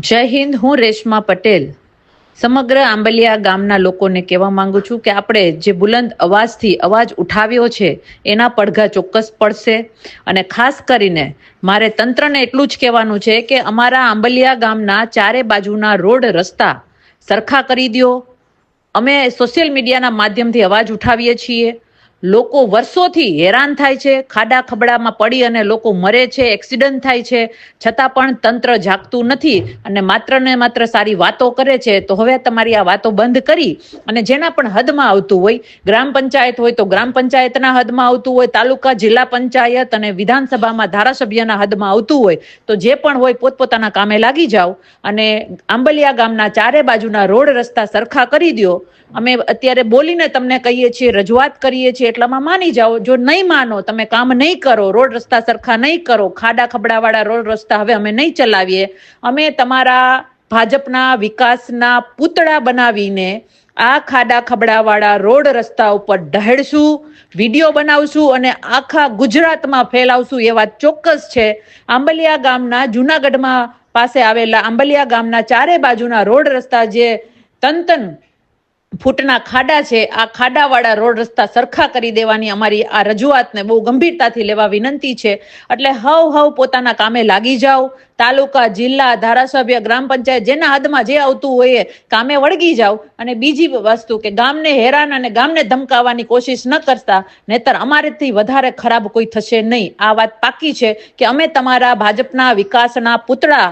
જય હિન્દ. હું રેશમા પટેલ સમગ્ર આંબલિયા ગામના લોકોને કહેવા માંગુ છું કે આપણે જે બુલંદ અવાજથી અવાજ ઉઠાવ્યો છે એના પડઘા ચોક્કસ પડશે. અને ખાસ કરીને મારે તંત્રને એટલું જ કહેવાનું છે કે અમારા આંબલિયા ગામના ચારે બાજુના રોડ રસ્તા સરખા કરી દો. અમે સોશિયલ મીડિયાના માધ્યમથી અવાજ ઉઠાવીએ છીએ. લોકો વર્ષોથી હેરાન થાય છે, ખાડા ખબડામાં પડી અને લોકો મરે છે, એક્સિડન્ટ થાય છે, છતાં પણ તંત્ર જાગતું નથી અને માત્ર ને માત્ર સારી વાતો કરે છે. તો હવે તમારી આ વાતો બંધ કરી અને જેના પણ હદમાં આવતું હોય, ગ્રામ પંચાયત હોય તો ગ્રામ પંચાયતના હદમાં આવતું હોય, તાલુકા જિલ્લા પંચાયત અને વિધાનસભામાં ધારાસભ્યના હદમાં આવતું હોય, તો જે પણ હોય પોતપોતાના કામે લાગી જાઓ અને આંબલિયા ગામના ચારે બાજુના રોડ રસ્તા સરખા કરી દો. અમે અત્યારે બોલીને તમને કહીએ છીએ, રજૂઆત કરીએ છીએ, એટલામાં માની જાઓ. જો નહીં માનો, તમે કામ નહીં કરો, રોડ રસ્તા સરખા નહીં કરો, ખાડા ખબડાવાળા રોડ રસ્તા હવે અમે નહીં ચલાવીએ, અમે તમારા ભાજપના વિકાસના પૂતળા બનાવીને આ ખાડા ખબડાવાળા રોડ રસ્તા ઉપર ઢહેડશું, વિડીયો બનાવશું અને આખા ગુજરાતમાં ફેલાવશું. એ વાત ચોક્કસ છે. આંબલિયા ગામના જુનાગઢમાં પાસે આવેલા આંબલિયા ગામના ચારે બાજુના રોડ રસ્તા જે તન ફૂટના ખાડા છે, આ ખાડાવાળા રોડ રસ્તા સરખા કરી દેવાની અમારી આ રજૂઆતને બહુ ગંભીરતાથી લેવા વિનંતી છે. એટલે હવ પોતાના કામે લાગી જાઓ. તાલુકા, જિલ્લા, ધારાસભ્ય, ગ્રામ પંચાયત, જેના હદમાં જે આવતું હોય એ કામે વળગી જાઓ. અને બીજી વસ્તુ કે ગામને હેરાન અને ગામને ધમકાવવાની કોશિશ ન કરતા, નહીતર અમારેથી વધારે ખરાબ કોઈ થશે નહીં. આ વાત પાકી છે કે અમે તમારા ભાજપના વિકાસના પૂતળા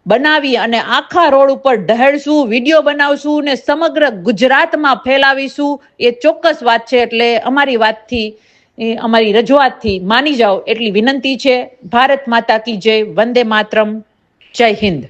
બનાવી અને આખા રોડ ઉપર ઢહેડશું, વિડીયો બનાવશું ને સમગ્ર ગુજરાતમાં ફેલાવીશું. એ ચોક્કસ વાત છે. એટલે અમારી વાતથી, અમારી રજૂઆતથી માની જાઓ એટલી વિનંતી છે. ભારત માતા કી જય. વંદે માતરમ. જય હિન્દ.